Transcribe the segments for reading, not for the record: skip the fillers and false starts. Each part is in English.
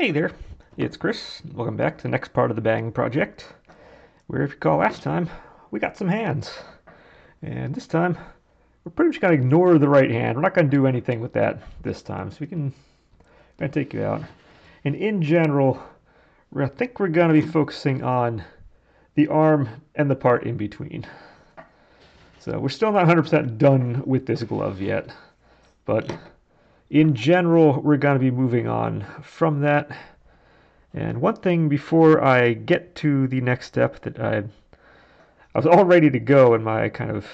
Hey there, it's Chris. Welcome back to the next part of the bang project, where if you recall last time, we got some hands. And this time, we're pretty much going to ignore the right hand. We're not going to do anything with that this time, so we can going to take you out. And in general, I think we're going to be focusing on the arm and the part in between. So we're still not 100% done with this glove yet, but in general, we're going to be moving on from that. And one thing before I get to the next step that I was all ready to go in my kind of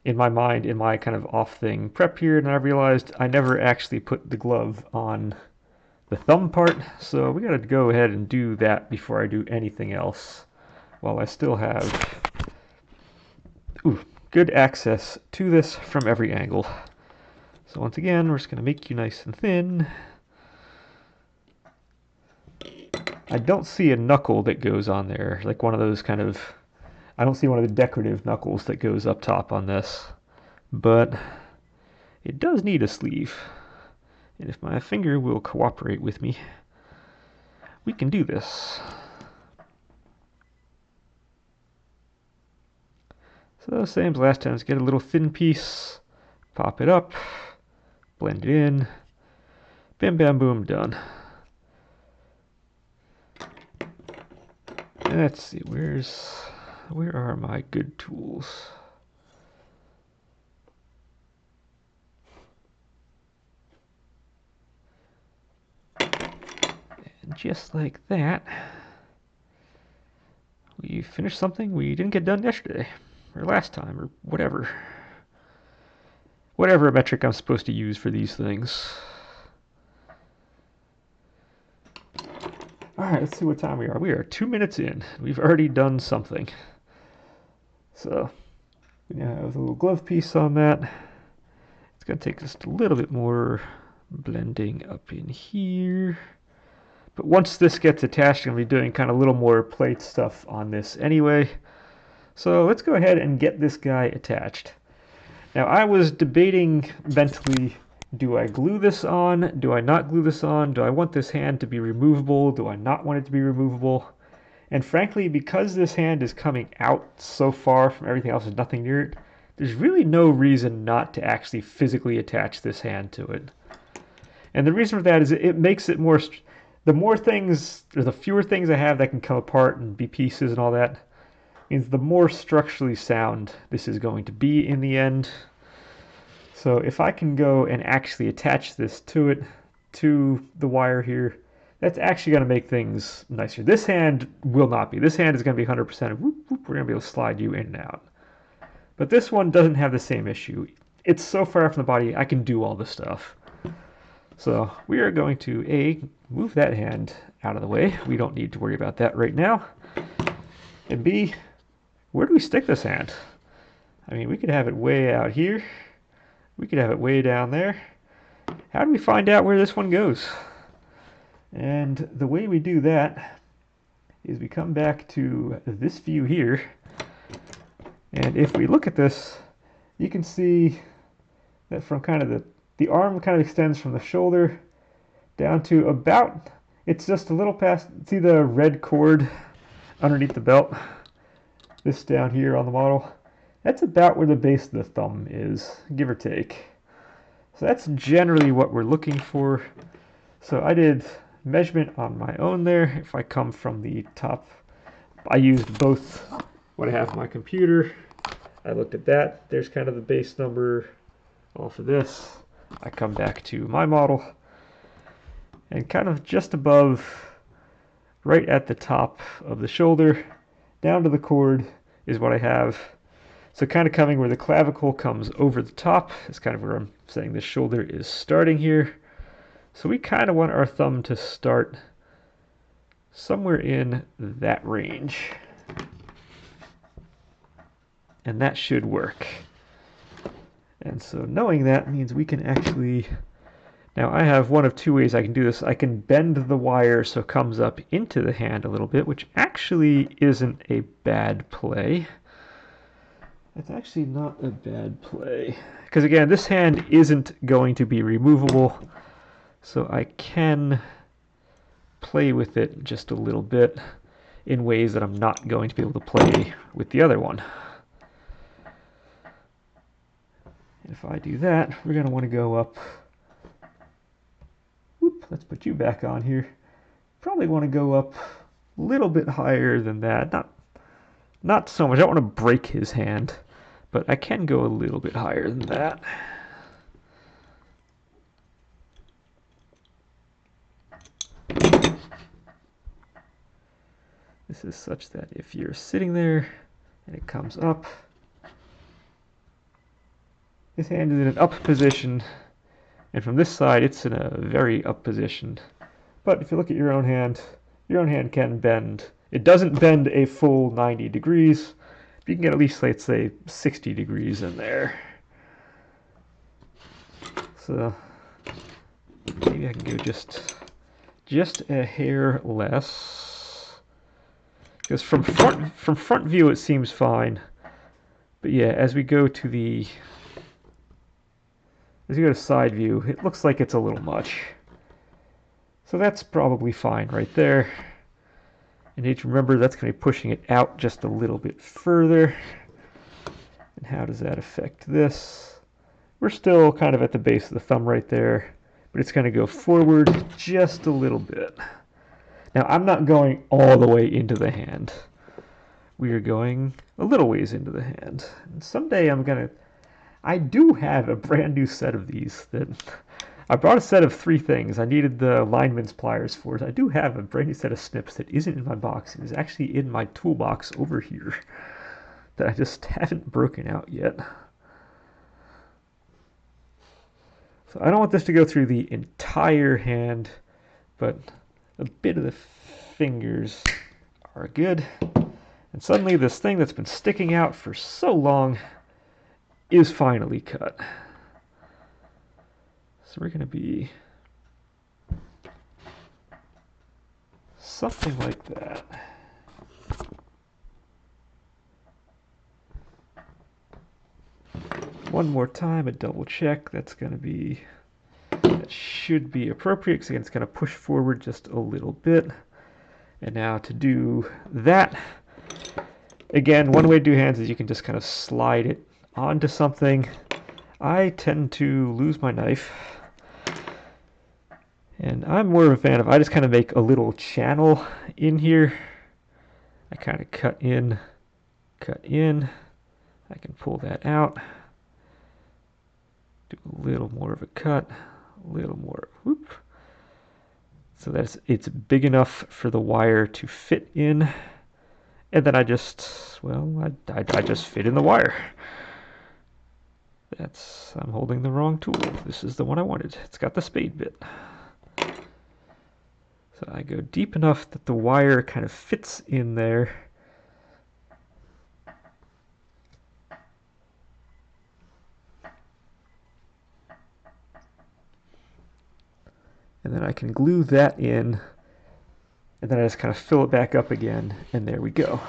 in my mind in my kind of off thing prep here, and I realized I never actually put the glove on the thumb part, so we got to go ahead and do that before I do anything else, while I still have good access to this from every angle. So once again, we're just going to make you nice and thin. I don't see a knuckle that goes on there, like one of those kind of, I don't see one of the decorative knuckles that goes up top on this, but it does need a sleeve. And if my finger will cooperate with me, we can do this. So same as last time, let's get a little thin piece, pop it up, blend it in, bam bam boom, done. Let's see, where are my good tools? And just like that, we finished something we didn't get done yesterday, or last time, or whatever. Whatever metric I'm supposed to use for these things. Alright, let's see what time we are. We are 2 minutes in. We've already done something. So, we now have a little glove piece on that. It's going to take just a little bit more blending up in here. But once this gets attached, I'm going to be doing kind of a little more plate stuff on this anyway. So let's go ahead and get this guy attached. Now I was debating mentally, do I glue this on? Do I not glue this on? Do I want this hand to be removable? Do I not want it to be removable? And frankly, because this hand is coming out so far from everything else, there's nothing near it, there's really no reason not to actually physically attach this hand to it. And the reason for that is it makes it more, the more things, or the fewer things I have that can come apart and be pieces and all that, means the more structurally sound this is going to be in the end. So if I can go and actually attach this to it, to the wire here, that's actually going to make things nicer. This hand will not be. This hand is going to be 100%. Whoop, whoop, we're going to be able to slide you in and out. But this one doesn't have the same issue. It's so far from the body, I can do all this stuff. So we are going to, A, move that hand out of the way. We don't need to worry about that right now. And B, where do we stick this hand? I mean, we could have it way out here. We could have it way down there. How do we find out where this one goes? And the way we do that is we come back to this view here. And if we look at this, you can see that from kind of the arm kind of extends from the shoulder down to about, it's just a little past, see the red cord underneath the belt? This down here on the model. That's about where the base of the thumb is, give or take. So that's generally what we're looking for. So I did measurement on my own there. If I come from the top, I used both what I have on my computer. I looked at that. There's kind of the base number off of this. I come back to my model, and kind of just above, right at the top of the shoulder, down to the cord is what I have. So kind of coming where the clavicle comes over the top is kind of where I'm saying the shoulder is starting here. So we kind of want our thumb to start somewhere in that range. And that should work. And so knowing that means we can actually, now I have one of two ways I can do this. I can bend the wire so it comes up into the hand a little bit, which actually isn't a bad play. It's actually not a bad play. Because again, this hand isn't going to be removable. So I can play with it just a little bit in ways that I'm not going to be able to play with the other one. And if I do that, we're going to want to go up. Whoop, let's put you back on here. Probably want to go up a little bit higher than that. Not so much. I don't want to break his hand, but I can go a little bit higher than that. This is such that if you're sitting there and it comes up, his hand is in an up position, and from this side it's in a very up position. But if you look at your own hand can bend. It doesn't bend a full 90 degrees, but you can get at least, let's say, 60 degrees in there. So maybe I can go just a hair less. Because from front view it seems fine. But yeah, as we go to side view, it looks like it's a little much. So that's probably fine right there. And you need to remember that's going to be pushing it out just a little bit further. And how does that affect this? We're still kind of at the base of the thumb right there, but it's going to go forward just a little bit. Now I'm not going all the way into the hand. We are going a little ways into the hand. And someday I do have a brand new set of these that I brought a set of 3 things. I needed the lineman's pliers for it. I do have a brand new set of snips that isn't in my box. It is actually in my toolbox over here that I just haven't broken out yet. So I don't want this to go through the entire hand, but a bit of the fingers are good. And suddenly this thing that's been sticking out for so long is finally cut. So we're going to be something like that. One more time, a double check. That should be appropriate, because again, it's going to push forward just a little bit. And now to do that, again, one way to do hands is you can just kind of slide it onto something. I tend to lose my knife. And I'm more of a fan of, I just kind of make a little channel in here. I kind of cut in. I can pull that out. Do a little more of a cut, a little more, whoop. So that it's big enough for the wire to fit in. And then I just fit in the wire. I'm holding the wrong tool. This is the one I wanted. It's got the spade bit. So I go deep enough that the wire kind of fits in there. And then I can glue that in, and then I just kind of fill it back up again, and there we go.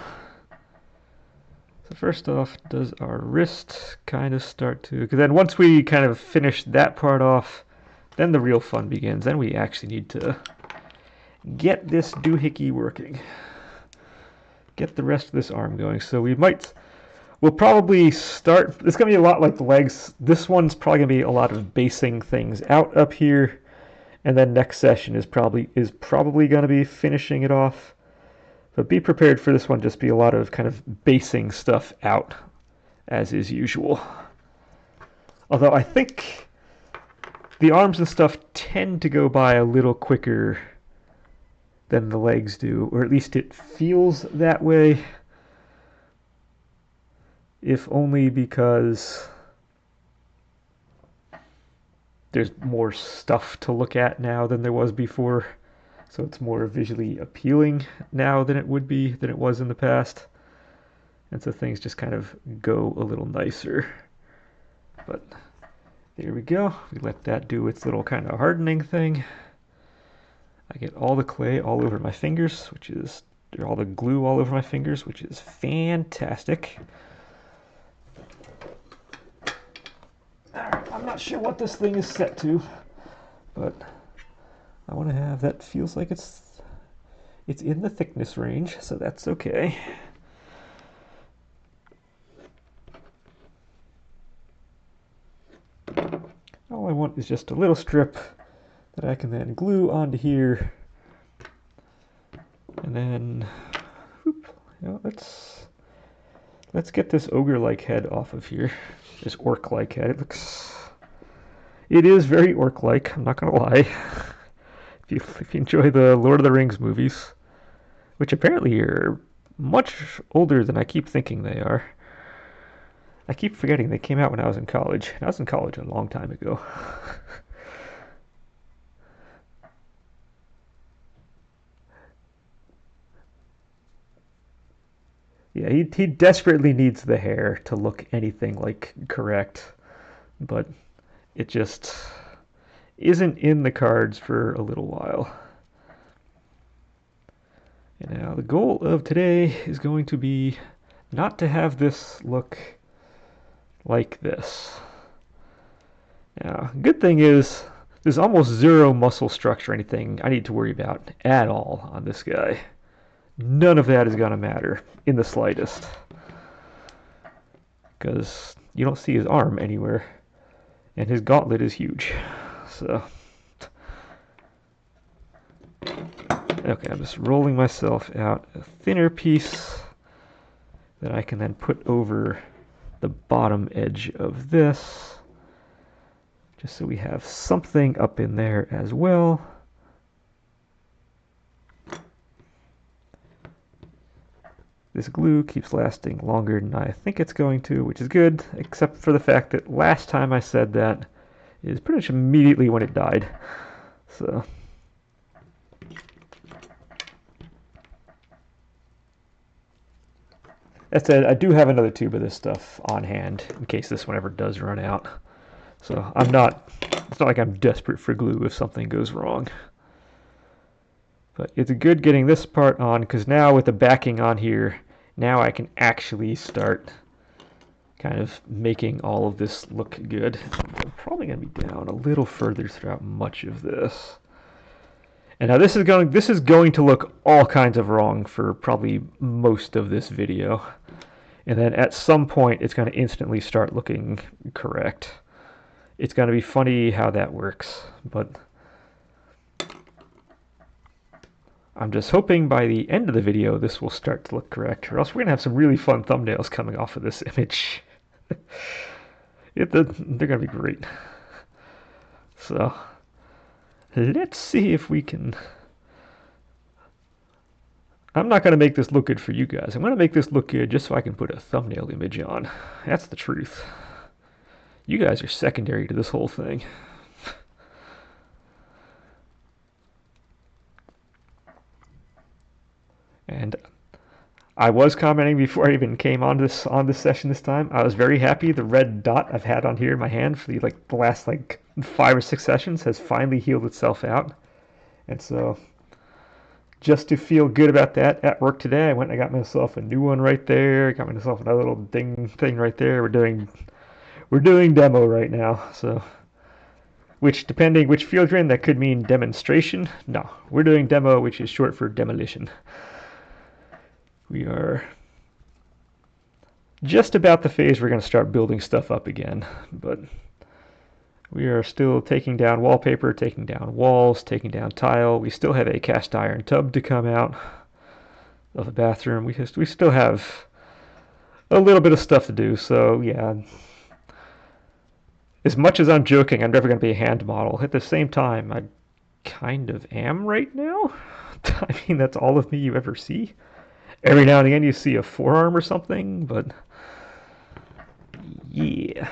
So first off, does our wrist kind of start to, because then once we kind of finish that part off, then the real fun begins. Then we actually need to get this doohickey working. Get the rest of this arm going. So we'll probably start, it's going to be a lot like the legs. This one's probably going to be a lot of basing things out up here. And then next session is probably going to be finishing it off. But be prepared for this one, just be a lot of kind of basing stuff out, as is usual. Although I think the arms and stuff tend to go by a little quicker than the legs do, or at least it feels that way. If only because there's more stuff to look at now than there was before, so it's more visually appealing now than it was in the past, and so things just kind of go a little nicer. But there we go. We let that do its little kind of hardening thing. I get all the clay all over my fingers, or all the glue all over my fingers, which is fantastic. Alright, I'm not sure what this thing is set to, but I want to have that feels like it's It's in the thickness range, so that's okay. All I want is just a little strip that I can then glue onto here. And then, whoop, let's get this ogre-like head off of here. This orc-like head. It is very orc-like, I'm not gonna lie. If you enjoy the Lord of the Rings movies, which apparently are much older than I keep thinking they are. I keep forgetting they came out when I was in college. And I was in college a long time ago. Yeah, he desperately needs the hair to look anything like correct, but it just isn't in the cards for a little while. And now the goal of today is going to be not to have this look like this. Now, good thing is there's almost zero muscle structure or anything I need to worry about at all on this guy. None of that is going to matter in the slightest, because you don't see his arm anywhere, and his gauntlet is huge. So, okay, I'm just rolling myself out a thinner piece that I can then put over the bottom edge of this, just so we have something up in there as well. This glue keeps lasting longer than I think it's going to, which is good, except for the fact that last time I said that is pretty much immediately when it died. So, that said, I do have another tube of this stuff on hand in case this one ever does run out. So it's not like I'm desperate for glue if something goes wrong. But it's good getting this part on, because now with the backing on here, now I can actually start kind of making all of this look good. I'm probably going to be down a little further throughout much of this. And now this is going to look all kinds of wrong for probably most of this video. And then at some point it's going to instantly start looking correct. It's going to be funny how that works, but I'm just hoping by the end of the video this will start to look correct, or else we're going to have some really fun thumbnails coming off of this image. They're going to be great. So, let's see if we can... I'm not going to make this look good for you guys. I'm going to make this look good just so I can put a thumbnail image on. That's the truth. You guys are secondary to this whole thing. And I was commenting before I even came on this session this time. I was very happy the red dot I've had on here in my hand for the last 5 or 6 sessions has finally healed itself out. And so just to feel good about that, at work today I went and I got myself a new one right there. Got myself another little ding thing right there. We're doing demo right now, so which, depending which field you're in, that could mean demonstration. No, we're doing demo, which is short for demolition. We are just about the phase we're going to start building stuff up again, but we are still taking down wallpaper, taking down walls, taking down tile. We still have a cast iron tub to come out of the bathroom. We still have a little bit of stuff to do, so yeah. As much as I'm joking, I'm never going to be a hand model. At the same time, I kind of am right now. I mean, that's all of me you ever see. Every now and again you see a forearm or something, but yeah.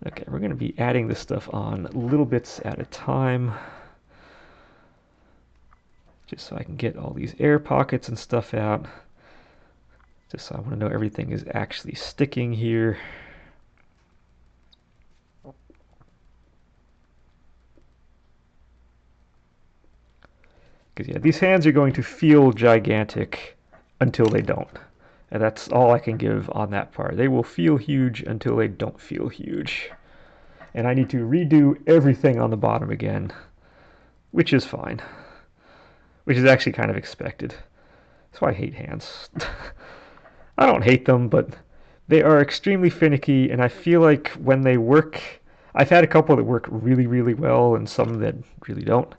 Okay, we're going to be adding this stuff on little bits at a time, just so I can get all these air pockets and stuff out. Just so I want to know everything is actually sticking here. Because yeah, these hands are going to feel gigantic until they don't. And that's all I can give on that part. They will feel huge until they don't feel huge. And I need to redo everything on the bottom again which is fine, which is actually kind of expected. That's why I hate hands. I don't hate them, but they are extremely finicky, and I feel like when they work, I've had a couple that work really, really well, and some that really don't.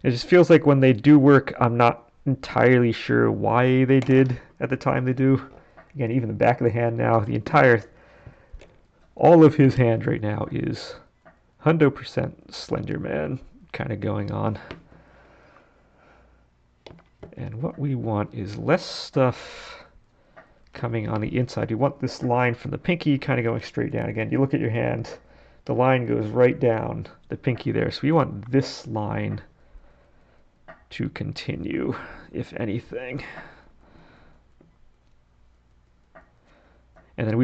It just feels like when they do work, I'm not entirely sure why they did at the time they do. Again, even the back of the hand now, all of his hand right now is 100% Slender Man kind of going on. And what we want is less stuff coming on the inside. You want this line from the pinky kind of going straight down. Again, you look at your hand, the line goes right down the pinky there. So we want this line to continue, if anything. And then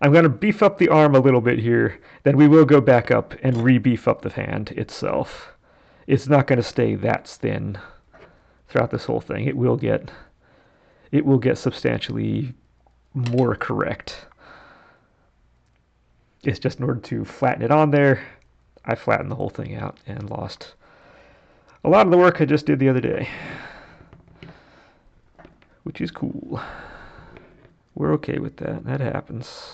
I'm going to beef up the arm a little bit here, then we will go back up and re-beef up the hand itself. It's not going to stay that thin throughout this whole thing. It will get substantially more correct. It's just in order to flatten it on there, I flattened the whole thing out and lost a lot of the work I just did the other day, which is cool. We're okay with that. That happens.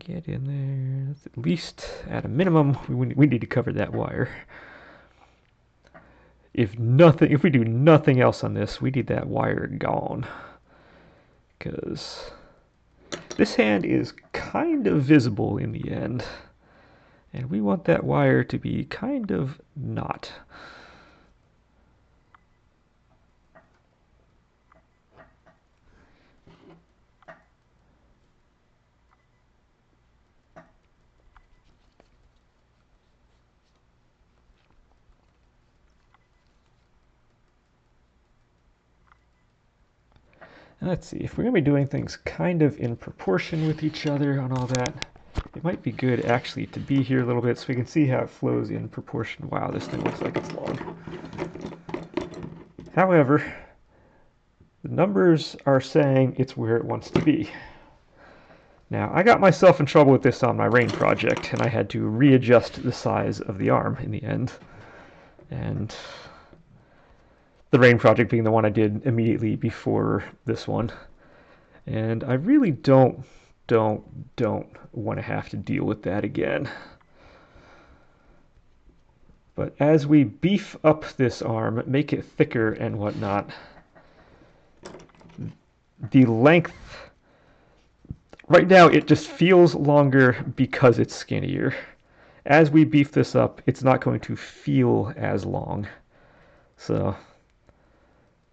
Get in there. That's at least, at a minimum, we need to cover that wire. If we do nothing else on this, we need that wire gone. Because this hand is kind of visible in the end. And we want that wire to be kind of not. Let's see, if we're going to be doing things kind of in proportion with each other on all that, it might be good actually to be here a little bit so we can see how it flows in proportion. Wow, this thing looks like it's long. However, the numbers are saying it's where it wants to be. Now, I got myself in trouble with this on my rain project, and I had to readjust the size of the arm in the end. And the rain project being the one I did immediately before this one. And I really don't want to have to deal with that again. But as we beef up this arm, make it thicker and whatnot, the length, right now it just feels longer because it's skinnier. As we beef this up, it's not going to feel as long. So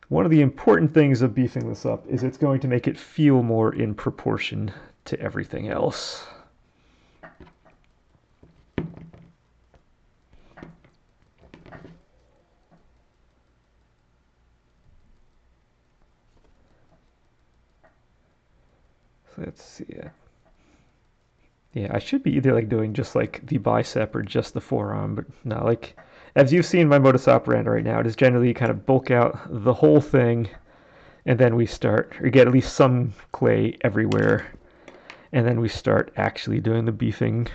one of the important things of beefing this up is it's going to make it feel more in proportion to everything else. So let's see. Yeah, I should be either like doing just like the bicep or just the forearm, but no, like as you've seen my modus operandi right now, it is generally kind of bulk out the whole thing, and then we start, or get at least some clay everywhere, and then we start actually doing the beefing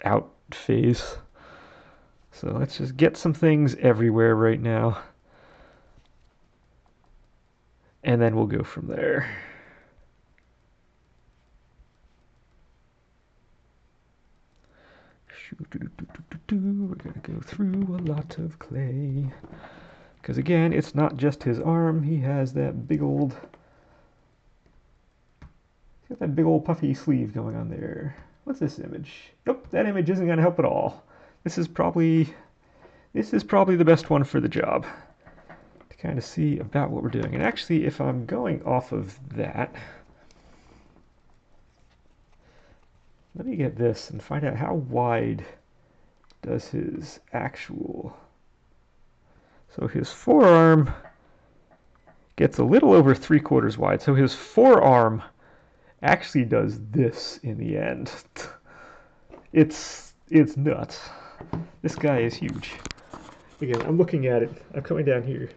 out phase. So let's just get some things everywhere right now, and then we'll go from there. We're going to go through a lot of clay. Because again, it's not just his arm. He has that big old... He's got that big old puffy sleeve going on there. What's this image? Nope, that image isn't going to help at all. This is probably the best one for the job. To kind of see about what we're doing. And actually, if I'm going off of that... Let me get this and find out how wide does his actual... So his forearm gets a little over 3/4 wide. So his forearm actually does this in the end. It's nuts. This guy is huge. Again, I'm looking at it. I'm coming down here.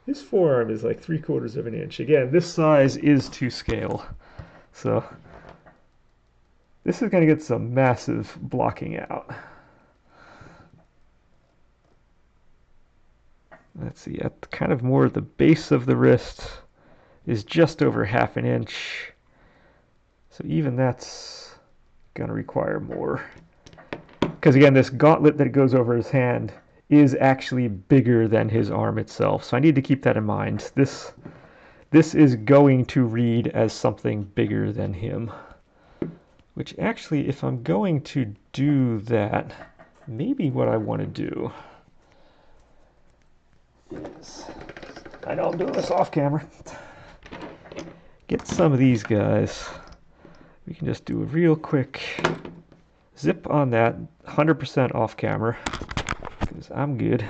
His forearm is like 3/4 of an inch. Again, this size is to scale. So this is going to get some massive blocking out. Let's see, at kind of more the base of the wrist is just over 1/2 inch. So even that's going to require more. Because again, this gauntlet that goes over his hand is actually bigger than his arm itself. So I need to keep that in mind. This is going to read as something bigger than him. Which actually, if I'm going to do that, maybe what I want to do is, I know I'm doing this off camera, get some of these guys. We can just do a real quick zip on that, 100% off camera, because I'm good.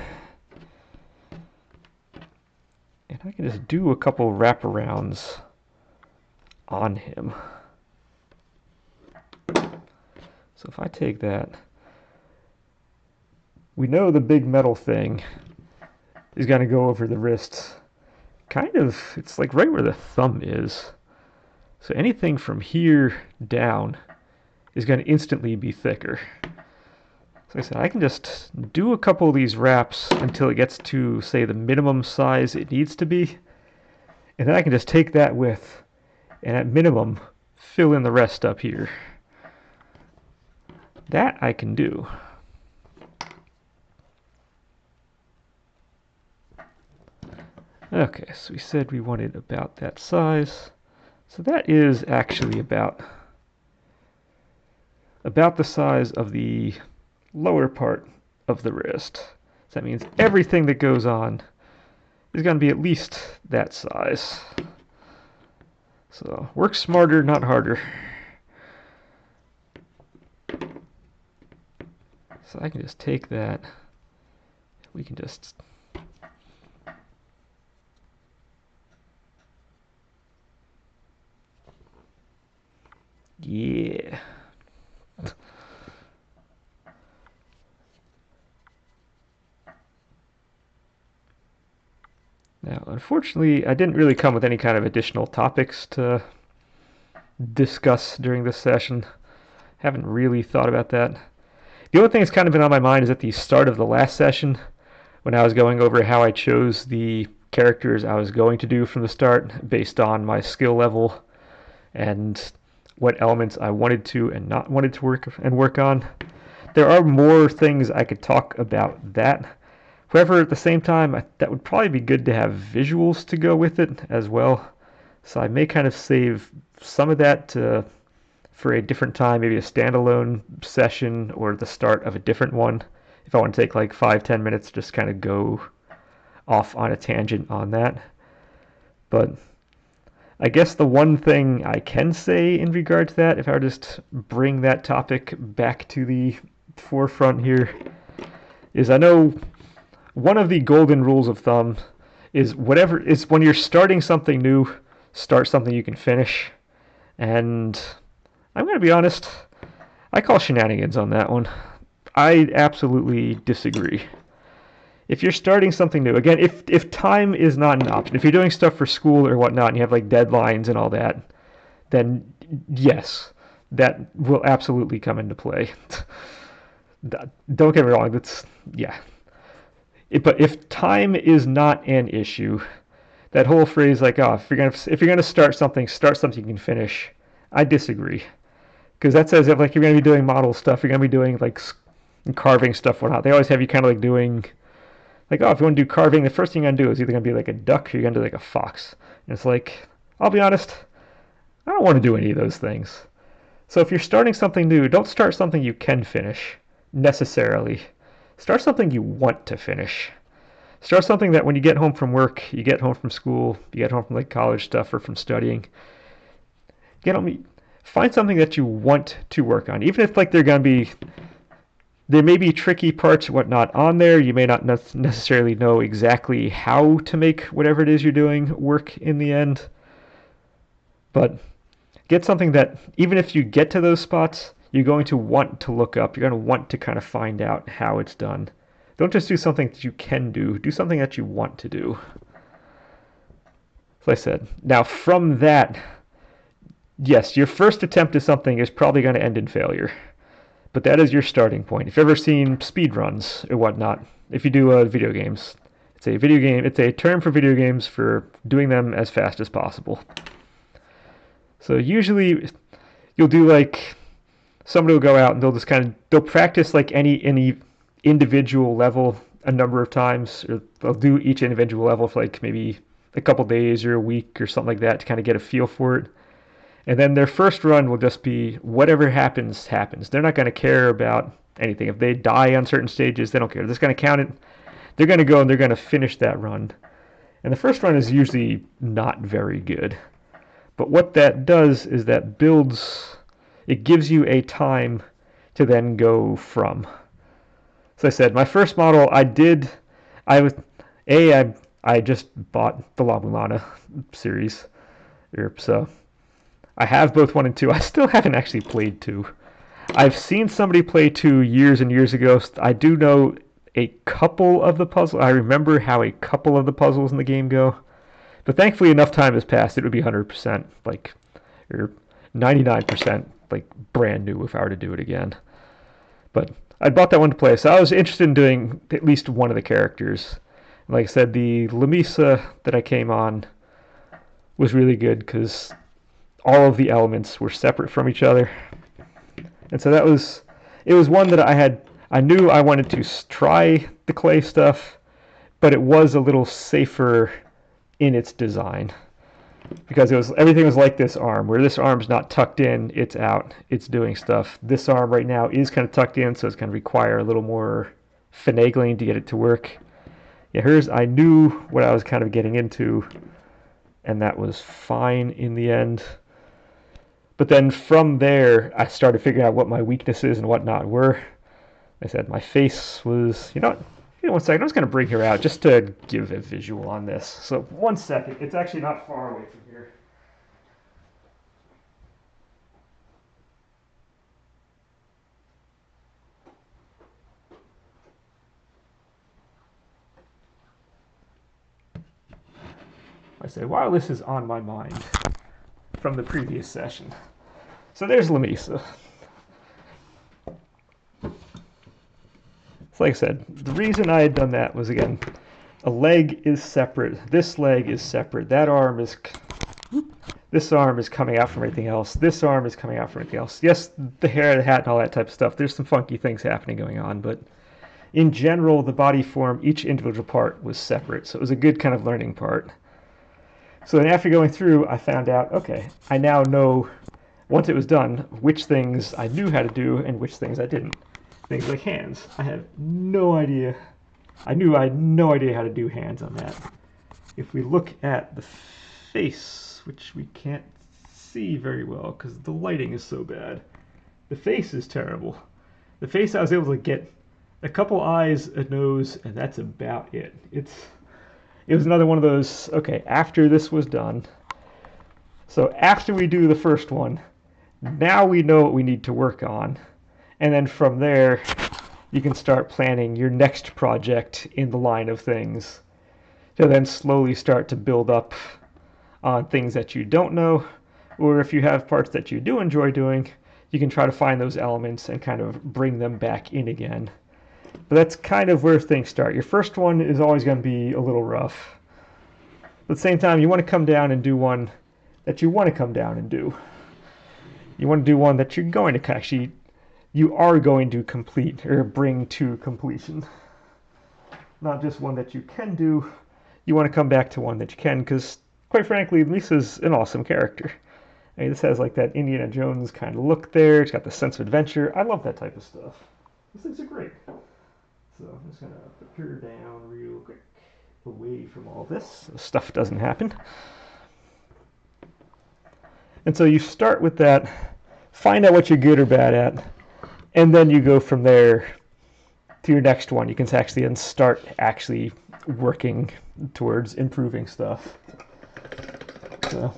And I can just do a couple wraparounds on him. So if I take that, we know the big metal thing is going to go over the wrist. Kind of, it's like right where the thumb is. So anything from here down is going to instantly be thicker. So like I said, I can just do a couple of these wraps until it gets to, say, the minimum size it needs to be. And then I can just take that width and at minimum fill in the rest up here. That I can do. Okay, so we said we wanted about that size. So that is actually about the size of the lower part of the wrist. So that means everything that goes on is going to be at least that size. So work smarter, not harder. So I can just take that. We can just yeah. Now, unfortunately, I didn't really come with any kind of additional topics to discuss during this session. Haven't really thought about that. The only thing that's kind of been on my mind is at the start of the last session, when I was going over how I chose the characters I was going to do from the start based on my skill level and what elements I wanted to and not wanted to work on. There are more things I could talk about that. However, at the same time, that would probably be good to have visuals to go with it as well. So I may kind of save some of that for a different time, maybe a standalone session or the start of a different one. If I want to take like 5-10 minutes, just kind of go off on a tangent on that. But I guess the one thing I can say in regard to that, if I were to just bring that topic back to the forefront here, is I know one of the golden rules of thumb is when you're starting something new, start something you can finish. And I'm going to be honest, I call shenanigans on that one. I absolutely disagree. If you're starting something new, again, if time is not an option, if you're doing stuff for school or whatnot and you have like deadlines and all that, then yes, that will absolutely come into play. Don't get me wrong, but if time is not an issue, that whole phrase like, oh, if you're gonna start something you can finish, I disagree. Because that says if like you're gonna be doing model stuff, you're gonna be doing like carving stuff, whatnot. They always have you kind of like doing like, oh, if you want to do carving, the first thing you're gonna do is either gonna be like a duck or you're gonna do like a fox. And it's like, I'll be honest, I don't want to do any of those things. So if you're starting something new, don't start something you can finish necessarily. Start something you want to finish. Start something that when you get home from work, you get home from school, you get home from like college stuff or from studying, find something that you want to work on. Even if like there may be tricky parts, whatnot on there. You may not necessarily know exactly how to make whatever it is you're doing work in the end. But get something that even if you get to those spots, you're going to want to look up. You're going to want to kind of find out how it's done. Don't just do something that you can do. Do something that you want to do. Like I said, now from that, yes, your first attempt at something is probably going to end in failure. But that is your starting point. If you've ever seen speedruns or whatnot, if you do video games, it's a video game. It's a term for video games for doing them as fast as possible. So usually, you'll do like somebody will go out and they'll practice like any individual level a number of times, or they'll do each individual level for like maybe a couple days or a week or something like that to kind of get a feel for it. And then their first run will just be whatever happens, happens. They're not going to care about anything. If they die on certain stages, they don't care. They're just going to count it. They're going to go and they're going to finish that run. And the first run is usually not very good. But what that does is that it gives you a time to then go from. So I said, my first model I just bought the Mulana series. So I have both 1 and 2. I still haven't actually played 2. I've seen somebody play 2 years and years ago. I do know a couple of the puzzles. I remember how a couple of the puzzles in the game go. But thankfully enough time has passed. It would be 100% or 99% brand new if I were to do it again. But I bought that one to play. So I was interested in doing at least one of the characters. Like I said, the Lamisa that I came on was really good because all of the elements were separate from each other. And so it was one that I knew I wanted to try the clay stuff, but it was a little safer in its design because everything was like this arm, where this arm's not tucked in, it's out, it's doing stuff. This arm right now is kind of tucked in, so it's going to require a little more finagling to get it to work. Yeah, hers, I knew what I was kind of getting into, and that was fine in the end. But then from there, I started figuring out what my weaknesses and whatnot were. I said my face was, you know what? One second, I'm just going to bring her out just to give a visual on this. So 1 second. It's actually not far away from here. I say, while this is on my mind from the previous session. So there's Lamisa. So like I said, the reason I had done that was, again, a leg is separate. This leg is separate. This arm is coming out from everything else. This arm is coming out from everything else. Yes, the hair, the hat, and all that type of stuff. There's some funky things happening going on, but in general, the body form, each individual part was separate. So it was a good kind of learning part. So then after going through, I found out, okay, I now know, once it was done, which things I knew how to do and which things I didn't. Things like hands. I have no idea. I had no idea how to do hands on that. If we look at the face, which we can't see very well because the lighting is so bad, the face is terrible. The face, I was able to get a couple eyes, a nose, and that's about it. It was another one of those, okay, after this was done, so after we do the first one, now we know what we need to work on. And then from there, you can start planning your next project in the line of things to then slowly start to build up on things that you don't know, or if you have parts that you do enjoy doing, you can try to find those elements and kind of bring them back in again. But that's kind of where things start. Your first one is always going to be a little rough. But at the same time, you want to come down and do one that you want to come down and do. You want to do one that you're going to actually, you are going to complete or bring to completion. Not just one that you can do. You want to come back to one that you can, because quite frankly, Lisa's an awesome character. I mean, this has like that Indiana Jones kind of look there. It's got the sense of adventure. I love that type of stuff. These things are great. So I'm just going to put her down real quick, away from all this, so stuff doesn't happen. And so you start with that, find out what you're good or bad at, and then you go from there to your next one. You can actually then start actually working towards improving stuff. So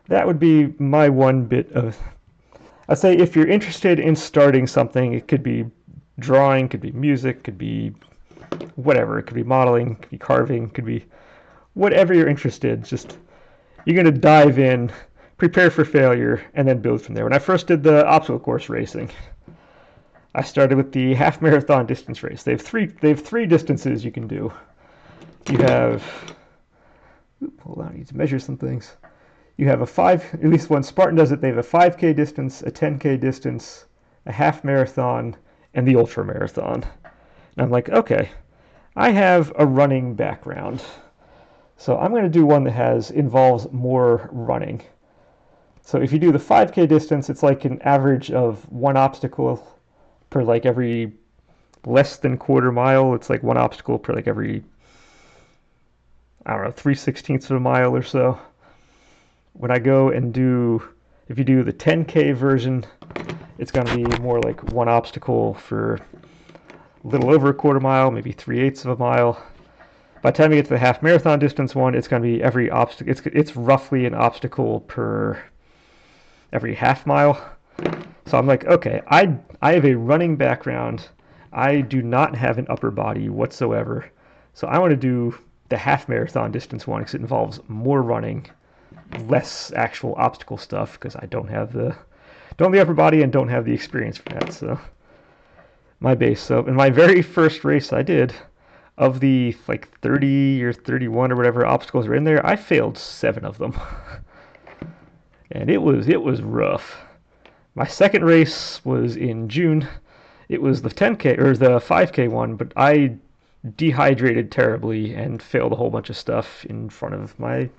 that would be my one bit of, I say if you're interested in starting something, it could be drawing, could be music, could be whatever. It could be modeling, could be carving, could be whatever you're interested. Just you're going to dive in, prepare for failure, and then build from there. When I first did the obstacle course racing, I started with the half marathon distance race. They have three distances you can do. You have hold on, I need to measure some things. You have at least one Spartan does it. They have a 5K distance, a 10K distance, a half marathon, and the ultra marathon. And I'm like, okay, I have a running background, so I'm going to do one that involves more running. So if you do the 5K distance, it's like an average of one obstacle per like every less than quarter mile. It's like one obstacle per like every, I don't know, 3/16 of a mile or so. When I go and if you do the 10K version, it's going to be more like one obstacle for a little over a quarter mile, maybe 3/8 of a mile. By the time you get to the half marathon distance one, it's going to be every obstacle. It's roughly an obstacle per every half mile. So I'm like, okay, I have a running background. I do not have an upper body whatsoever. So I want to do the half marathon distance one because it involves more running, less actual obstacle stuff because I don't have the upper body and don't have the experience for that. So my base. So in my very first race I did, of the like 30 or 31 or whatever obstacles are in there, I failed 7 of them. And it was rough. My second race was in June. It was the 10K or the 5K one, but I dehydrated terribly and failed a whole bunch of stuff in front of my.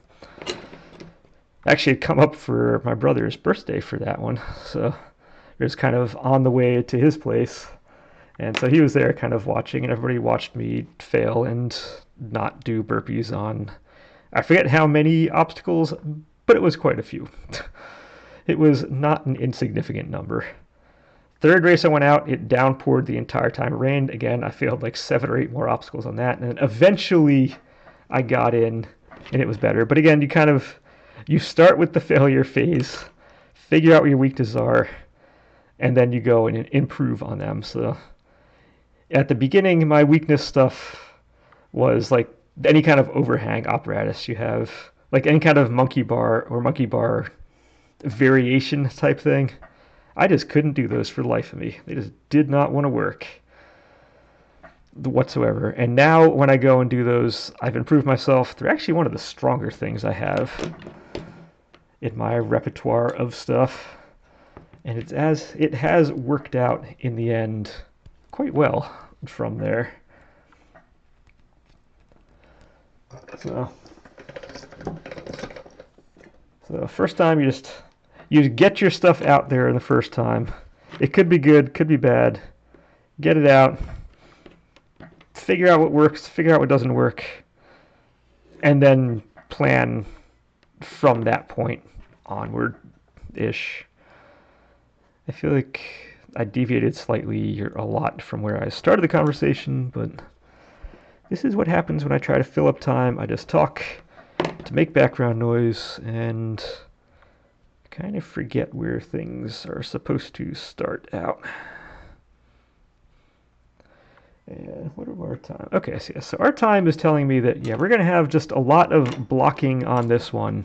Actually, had come up for my brother's birthday for that one, so it was kind of on the way to his place, and so he was there, kind of watching, and everybody watched me fail and not do burpees on. I forget how many obstacles, but it was quite a few. It was not an insignificant number. Third race I went out, it downpoured the entire time. It rained again. I failed like 7 or 8 more obstacles on that, and then eventually I got in, and it was better. But again, you start with the failure phase, figure out what your weaknesses are, and then you go and improve on them. So at the beginning, my weakness stuff was like any kind of overhang apparatus you have, like any kind of monkey bar or monkey bar variation type thing. I just couldn't do those for the life of me. They just did not want to work whatsoever. And now when I go and do those, I've improved myself. They're actually one of the stronger things I have in my repertoire of stuff. And it has worked out in the end quite well from there. So first time you get your stuff out there in the first time. It could be good, could be bad. Get it out. Figure out what works, figure out what doesn't work, and then plan from that point onward-ish. I feel like I deviated slightly a lot from where I started the conversation, but this is what happens when I try to fill up time. I just talk to make background noise and kind of forget where things are supposed to start out. And what are our time? Okay, so our time is telling me that, yeah, we're going to have just a lot of blocking on this one.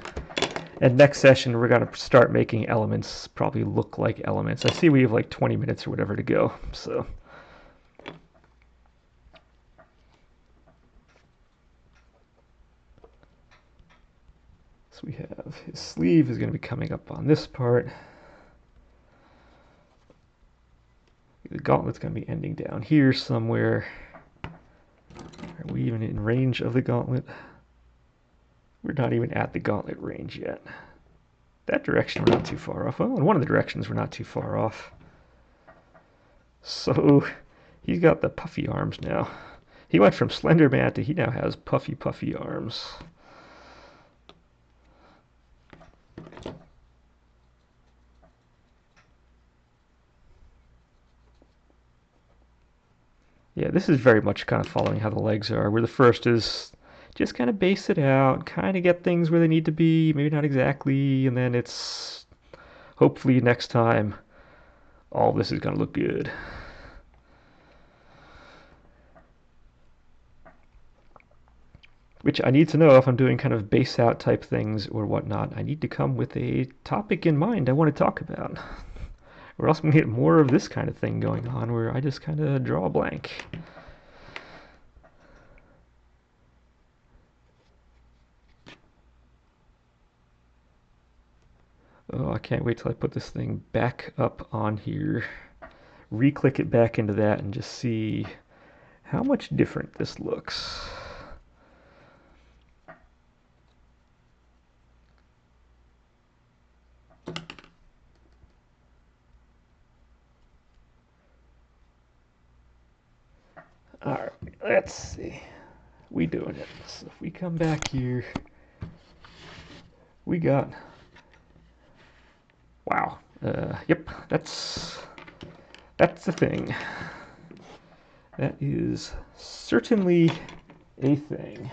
And next session, we're going to start making elements probably look like elements. I see we have like 20 minutes or whatever to go, so. So we have his sleeve is going to be coming up on this part. The gauntlet's going to be ending down here somewhere. Are we even in range of the gauntlet? We're not even at the gauntlet range yet. That direction we're not too far off. Well, in one of the directions we're not too far off. So he's got the puffy arms now. He went from Slender Man to he now has puffy arms. Yeah, this is very much kind of following how the legs are, where the first is just kind of base it out, kind of get things where they need to be, maybe not exactly, and then it's hopefully next time all this is going to look good. Which I need to know if I'm doing kind of base out type things or whatnot. I need to come with a topic in mind I want to talk about. Or else I'm going to get more of this kind of thing going on where I just kind of draw a blank. Oh, I can't wait till I put this thing back up on here. Re-click it back into that and just see how much different this looks. Alright, let's see. We doing it. So if we come back here, we got... Wow. Yep, that's the thing. That is certainly a thing.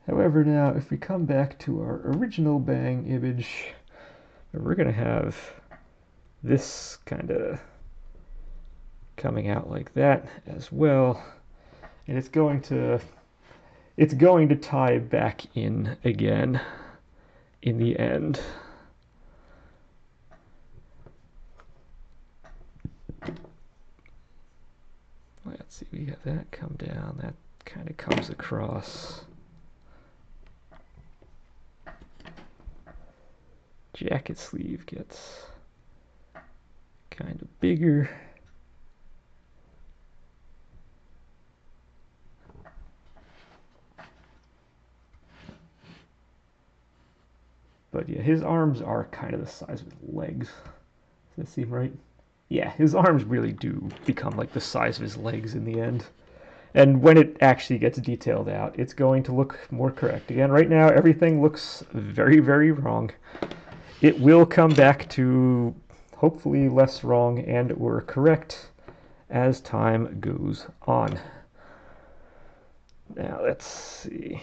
However, now, if we come back to our original bang image, we're going to have this kind of coming out like that as well, and it's going to tie back in again in the end. Let's see, we have that come down, that kind of comes across. Jacket sleeve gets kind of bigger. But yeah, his arms are kind of the size of his legs. Does that seem right? Yeah, his arms really do become like the size of his legs in the end. And when it actually gets detailed out, it's going to look more correct. Again, right now, everything looks very, very wrong. It will come back to hopefully less wrong and or correct as time goes on. Now, let's see.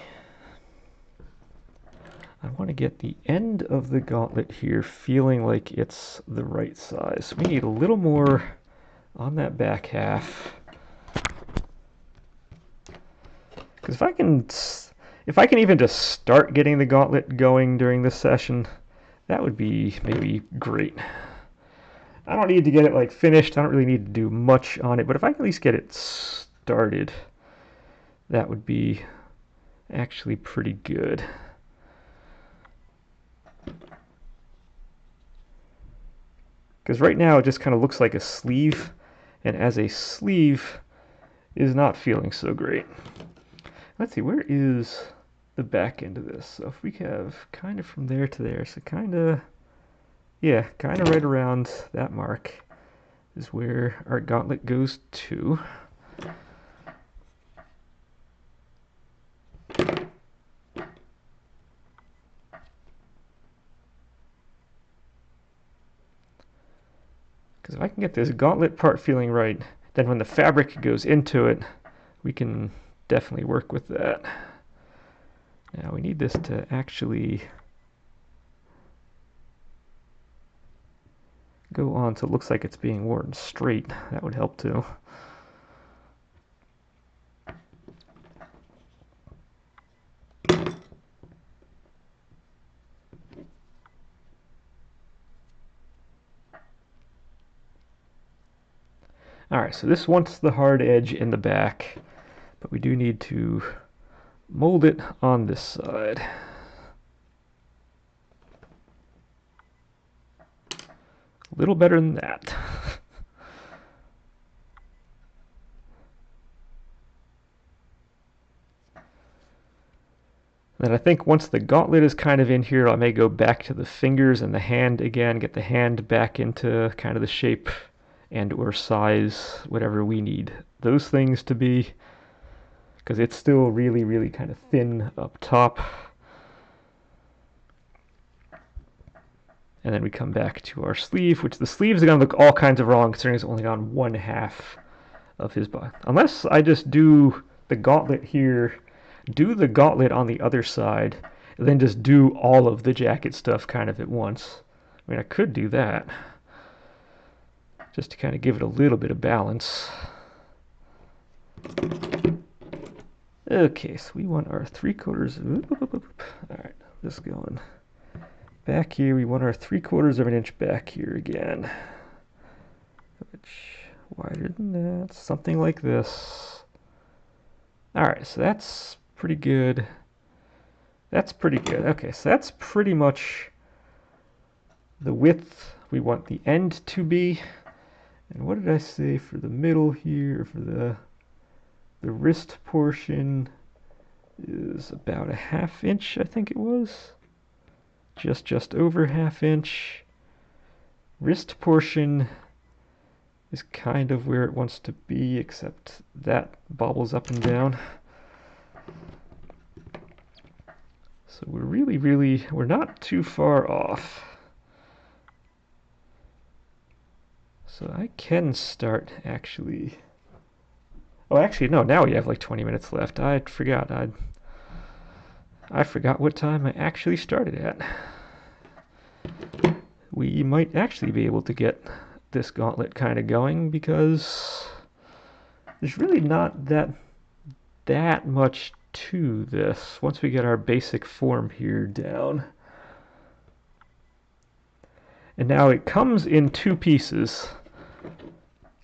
I want to get the end of the gauntlet here feeling like it's the right size. We need a little more on that back half. Because if I can even just start getting the gauntlet going during this session, that would be maybe great. I don't need to get it like finished. I don't really need to do much on it, but if I can at least get it started, that would be actually pretty good. Because right now it just kind of looks like a sleeve, and as a sleeve is not feeling so great. Let's see, where is the back end of this? So if we have kind of from there to there, so kind of, yeah, kind of right around that mark is where our gauntlet goes to. Because if I can get this gauntlet part feeling right, then when the fabric goes into it, we can definitely work with that. Now we need this to actually go on so it looks like it's being worn straight. That would help too. Alright, so this wants the hard edge in the back, but we do need to mold it on this side. A little better than that. Then I think once the gauntlet is kind of in here, I may go back to the fingers and the hand again, get the hand back into kind of the shape and or size, whatever we need those things to be, because it's still really, really kind of thin up top. And then we come back to our sleeve, which the sleeves are going to look all kinds of wrong considering it's only on one half of his body. Unless I just do the gauntlet here, do the gauntlet on the other side, and then just do all of the jacket stuff kind of at once. I mean, I could do that, just to kind of give it a little bit of balance. Okay, so we want our 3/4. All right, just going back here. We want our 3/4 of an inch back here again, which wider than that, something like this. All right, so that's pretty good. That's pretty good. Okay, so that's pretty much the width we want the end to be. And what did I say for the middle here? For the wrist portion is about a 1/2 inch, I think it was. Just over 1/2 inch. Wrist portion is kind of where it wants to be, except that bobbles up and down. So we're not too far off. So I can start actually. Oh, actually, no, now we have like 20 minutes left. I forgot. I forgot what time I actually started at. We might actually be able to get this gauntlet kind of going because there's really not that much to this once we get our basic form here down. And now it comes in 2 pieces,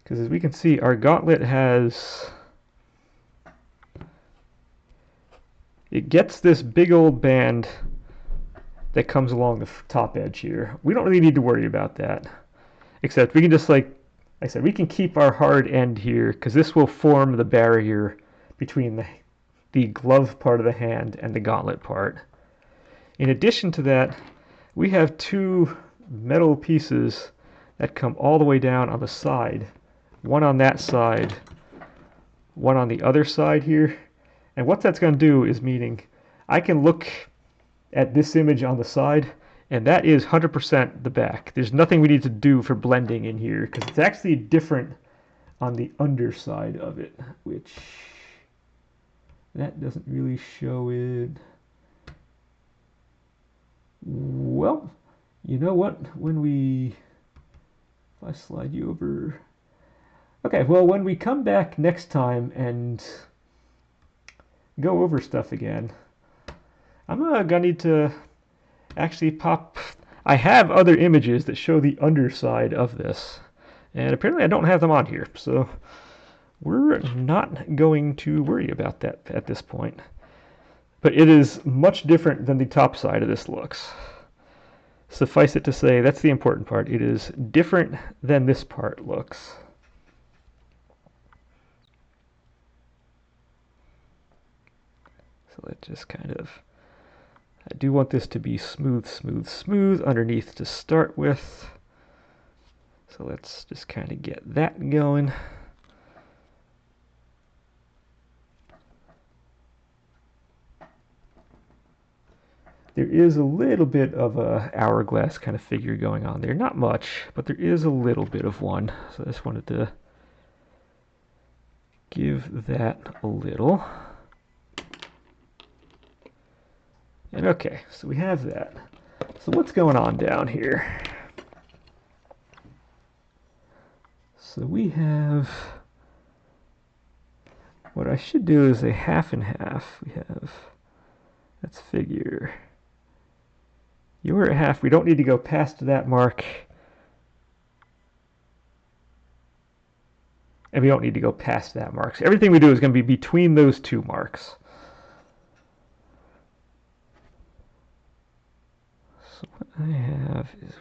because as we can see, our gauntlet it gets this big old band that comes along the top edge here. We don't really need to worry about that, except we can just, like I said, we can keep our hard end here, because this will form the barrier between the glove part of the hand and the gauntlet part. In addition to that, we have 2 metal pieces that come all the way down on the side. One on that side, one on the other side here. And what that's going to do is meaning I can look at this image on the side, and that is 100% the back. There's nothing we need to do for blending in here, because it's actually different on the underside of it, which that doesn't really show it. Well, you know what? If I slide you over. Okay, well, when we come back next time and go over stuff again, I'm gonna need to actually pop. I have other images that show the underside of this, and apparently I don't have them on here, so we're not going to worry about that at this point. But it is much different than the top side of this looks. Suffice it to say, that's the important part. It is different than this part looks. So let's just kind of, I do want this to be smooth, smooth, smooth underneath to start with. So let's just kind of get that going. There is a little bit of a hourglass kind of figure going on there. Not much, but there is a little bit of one. So I just wanted to give that a little. And okay, so we have that. So what's going on down here? So we have, what I should do is a 1/2 and 1/2. We have, let's figure, you're at 1/2. We don't need to go past that mark. And we don't need to go past that mark. So everything we do is going to be between those 2 marks. So what I have is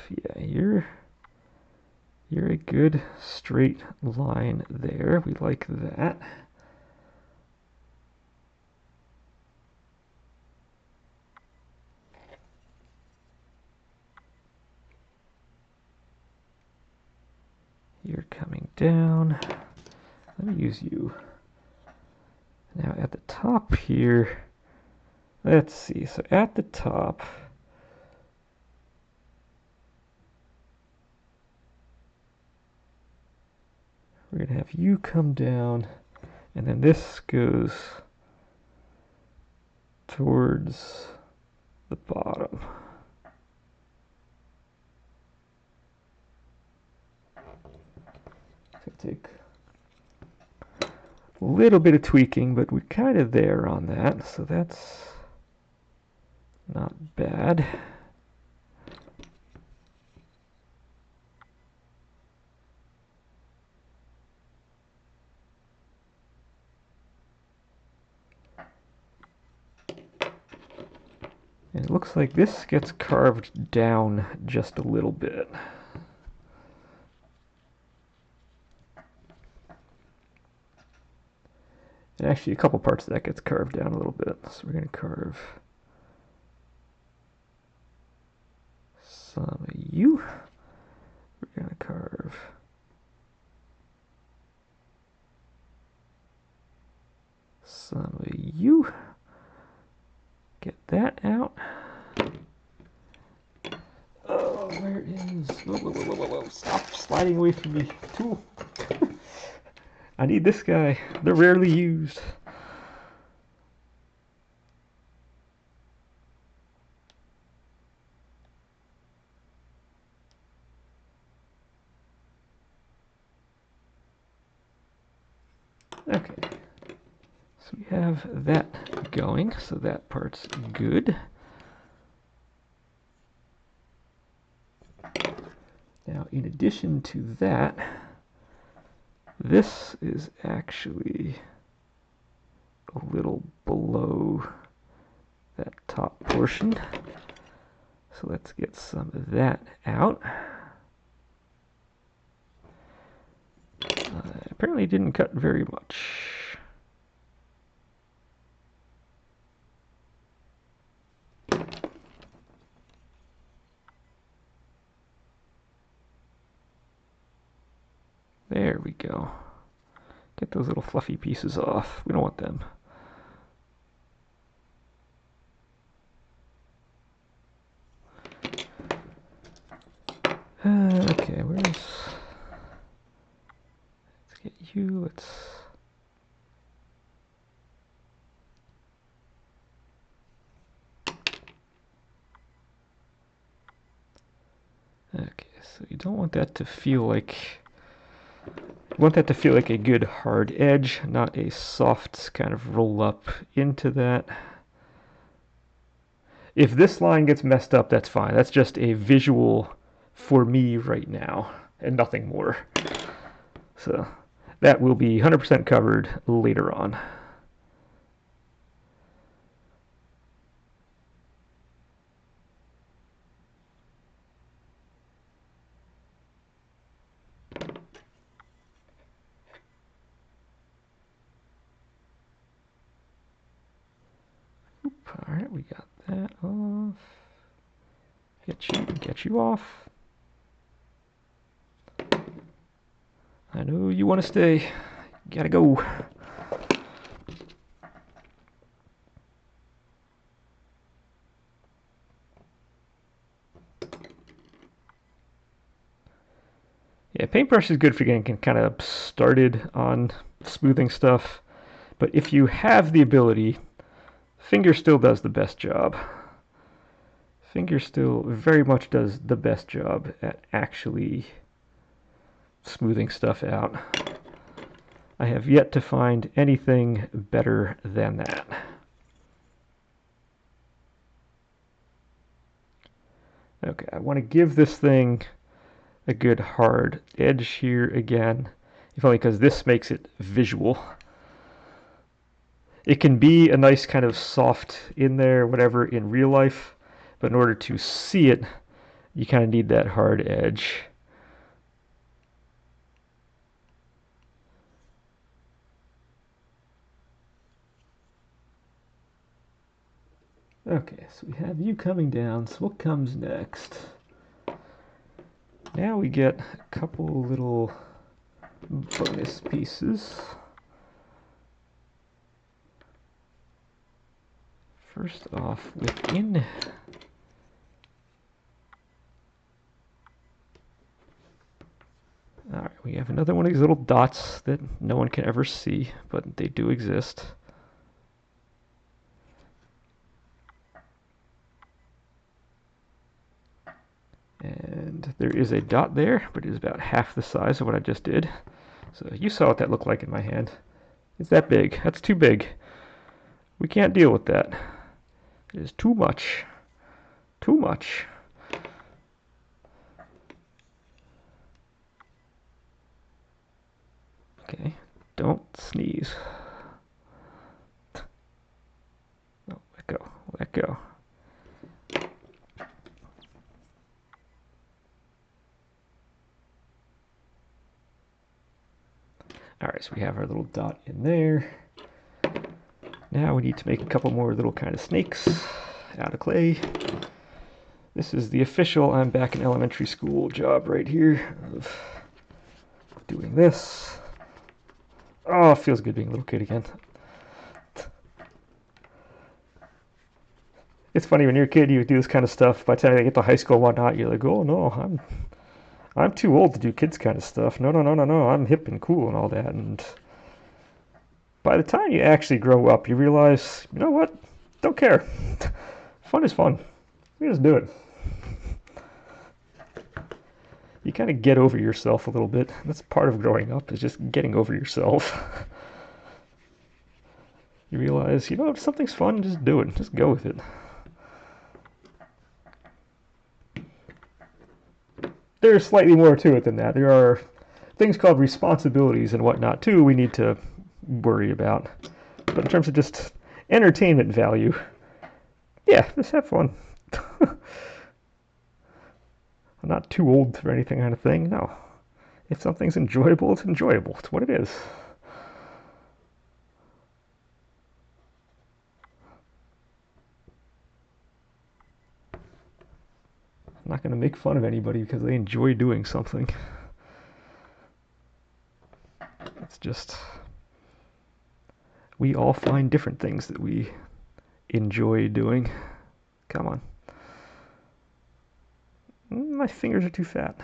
yeah, you're a good straight line there. We like that. You're coming down. Let me use you. Now at the top here, let's see. So at the top, we're going to have you come down, and then this goes towards the bottom. So take a little bit of tweaking, but we're kind of there on that, so that's not bad. And it looks like this gets carved down just a little bit. And actually a couple parts of that gets carved down a little bit. So we're going to carve some of you. We're going to carve some of you. Get that out. Oh, where is... Whoa, whoa, whoa, whoa, whoa. Stop sliding away from me. Tool. I need this guy. They're rarely used. Okay. So we have that going, so that part's good. Now, in addition to that, this is actually a little below that top portion. So let's get some of that out. Apparently it didn't cut very much. There we go. Get those little fluffy pieces off. We don't want them. Okay, where's... Let's get you, let's... Okay, so you don't want that to feel like... You want that to feel like a good hard edge, not a soft kind of roll up into that. If this line gets messed up, that's fine. That's just a visual for me right now, and nothing more. So that will be 100% covered later on. All right, we got that off. Get you off. I know you want to stay. You gotta go. Yeah, paintbrush is good for getting kind of started on smoothing stuff, but if you have the ability, finger still does the best job. Finger still very much does the best job at actually smoothing stuff out. I have yet to find anything better than that. Okay, I want to give this thing a good hard edge here again, if only because this makes it visual. It can be a nice kind of soft in there, whatever, in real life, but in order to see it, you kind of need that hard edge. Okay, so we have you coming down, so what comes next? Now we get a couple little bonus pieces. First off, within all right, we have another one of these little dots that no one can ever see, but they do exist. And there is a dot there, but it is about half the size of what I just did. So you saw what that looked like in my hand. It's that big. That's too big. We can't deal with that. It is too much. Too much. Okay, don't sneeze. No, let go, let go. Alright, so we have our little dot in there. Now we need to make a couple more little kind of snakes out of clay. This is the official I'm back in elementary school job right here of doing this. Oh, it feels good being a little kid again. It's funny when you're a kid, you do this kind of stuff. By the time you get to high school and whatnot, you're like, oh no, I'm too old to do kids kind of stuff. No, no, no, no, no. I'm hip and cool and all that. And by the time you actually grow up, you realize, you know what? Don't care. Fun is fun. You just do it. You kind of get over yourself a little bit. That's part of growing up, is just getting over yourself. You realize, you know, if something's fun, just do it. Just go with it. There's slightly more to it than that. There are things called responsibilities and whatnot, too, we need to worry about. But in terms of just entertainment value, yeah, just have fun. I'm not too old for anything kind of thing, no. If something's enjoyable, it's enjoyable. It's what it is. I'm not going to make fun of anybody because they enjoy doing something. It's just, we all find different things that we enjoy doing. Come on. My fingers are too fat.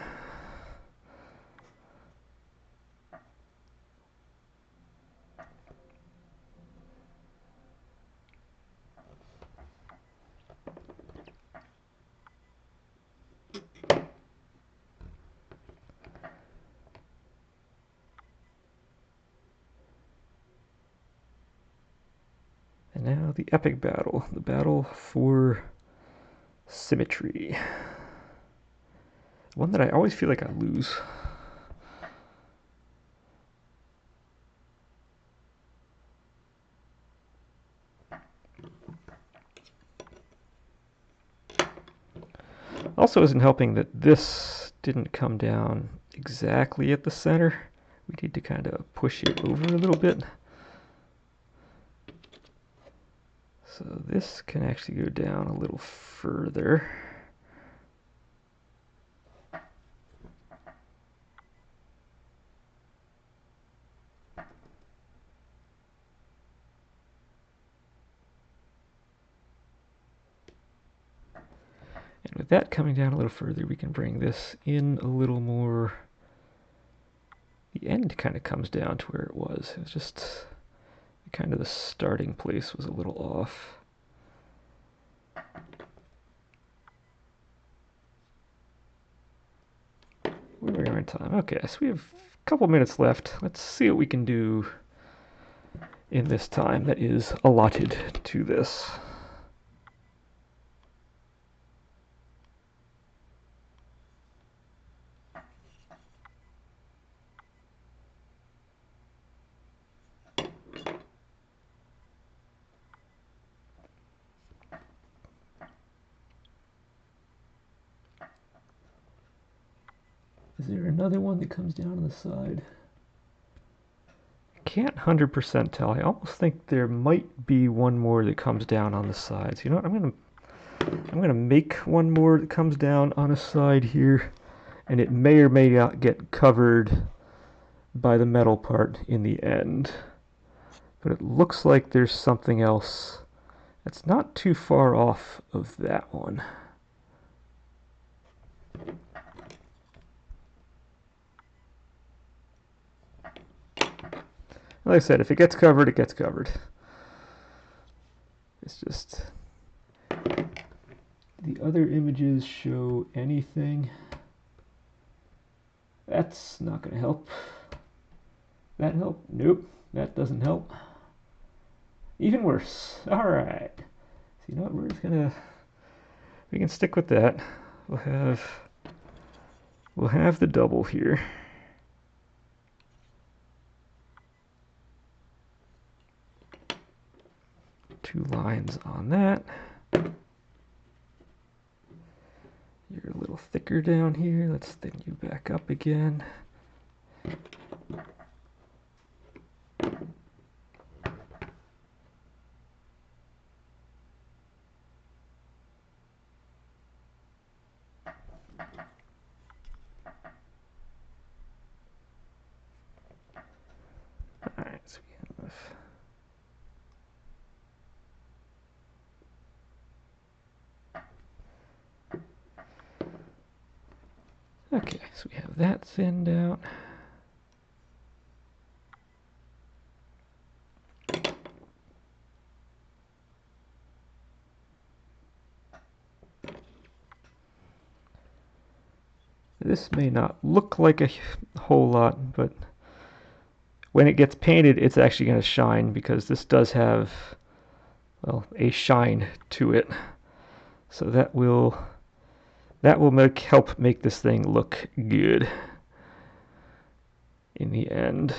And now the epic battle, the battle for symmetry. One that I always feel like I lose. Also isn't helping that this didn't come down exactly at the center. We need to kind of push it over a little bit. So this can actually go down a little further. And with that coming down a little further, we can bring this in a little more. The end kind of comes down to where it was. It was just kind of the starting place was a little off. Where we are in time. Okay, so we have a couple minutes left. Let's see what we can do in this time that is allotted to this. Is there another one that comes down on the side? I can't 100% tell. I almost think there might be one more that comes down on the sides. You know what? I'm gonna make one more that comes down on a side here, and it may or may not get covered by the metal part in the end. But it looks like there's something else that's not too far off of that one. Like I said, if it gets covered, it gets covered. It's just, the other images show anything That's not going to help. That help? Nope, that doesn't help. Even worse. All right. So you know what? We're just gonna. We can stick with that. We'll have the double here. Two lines on that. You're a little thicker down here. Let's thin you back up again. Alright, so we have. Okay, so we have that thinned out. This may not look like a whole lot, but when it gets painted, it's actually going to shine because this does have, well, a shine to it. So that will help make this thing look good in the end.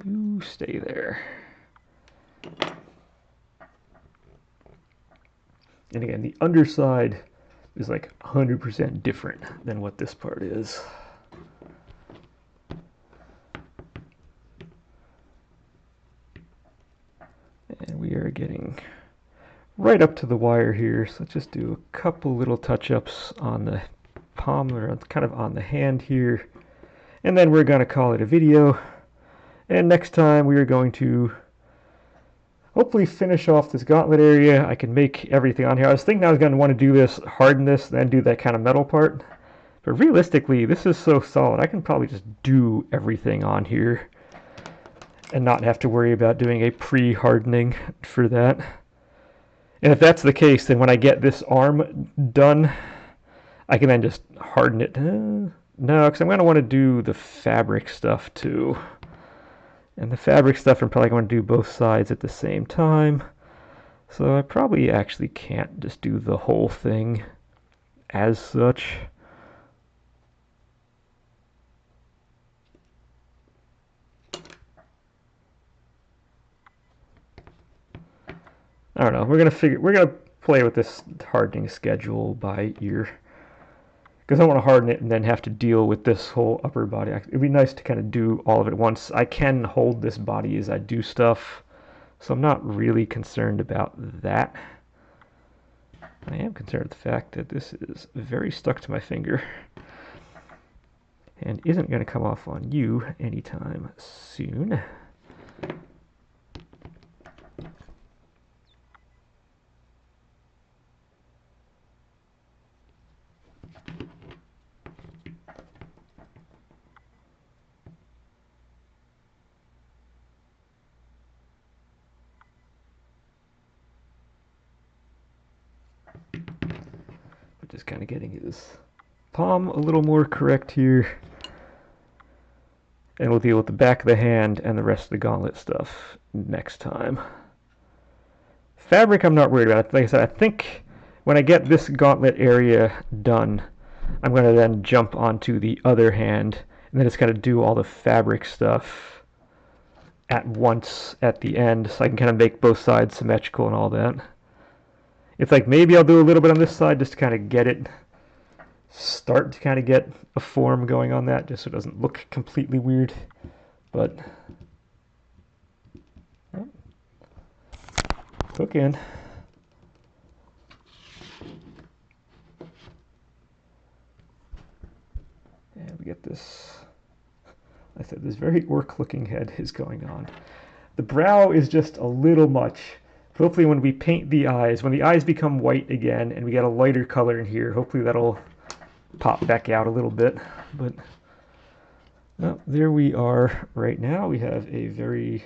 You stay there. And again, the underside is like 100% different than what this part is. And we are getting right up to the wire here, so let's just do a couple little touch-ups on the palm, or kind of on the hand here, and then we're going to call it a video. And next time we are going to hopefully finish off this gauntlet area. I can make everything on here. I was thinking I was going to want to do this, harden this, then do that kind of metal part. But realistically, this is so solid, I can probably just do everything on here and not have to worry about doing a pre-hardening for that. And if that's the case, then when I get this arm done, I can then just harden it. No, because I'm going to want to do the fabric stuff too. And the fabric stuff I'm probably going to do both sides at the same time. So I probably actually can't just do the whole thing as such. I don't know. We're gonna play with this hardening schedule by ear. Because I don't want to harden it and then have to deal with this whole upper body. It'd be nice to kind of do all of it at once. I can hold this body as I do stuff, so I'm not really concerned about that. I am concerned with the fact that this is very stuck to my finger and isn't going to come off on you anytime soon. Just kind of getting his palm a little more correct here. And we'll deal with the back of the hand and the rest of the gauntlet stuff next time. Fabric I'm not worried about. Like I said, I think when I get this gauntlet area done, I'm going to then jump onto the other hand and then it's going to do all the fabric stuff at once at the end, so I can kind of make both sides symmetrical and all that. It's like maybe I'll do a little bit on this side just to kind of get it, start to kind of get a form going on that, just so it doesn't look completely weird. But hook in. And we get this, like I said, this very orc-looking head is going on. The brow is just a little much. Hopefully when we paint the eyes, when the eyes become white again and we get a lighter color in here, hopefully that'll pop back out a little bit. But well, there we are right now. We have a very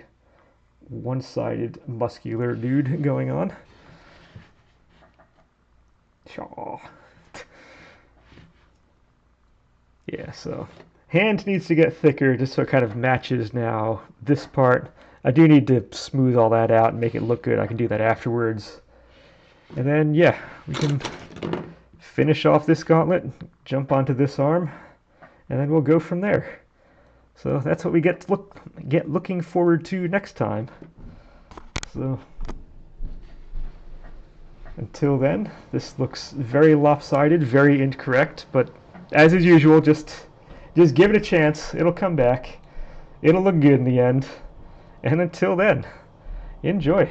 one-sided muscular dude going on. Shaw. Yeah, so hand needs to get thicker just so it kind of matches now this part. I do need to smooth all that out and make it look good. I can do that afterwards. And then, yeah, we can finish off this gauntlet, jump onto this arm, and then we'll go from there. So that's what we get looking forward to next time. So until then, this looks very lopsided, very incorrect, but as is usual, just give it a chance. It'll come back. It'll look good in the end. And until then, enjoy.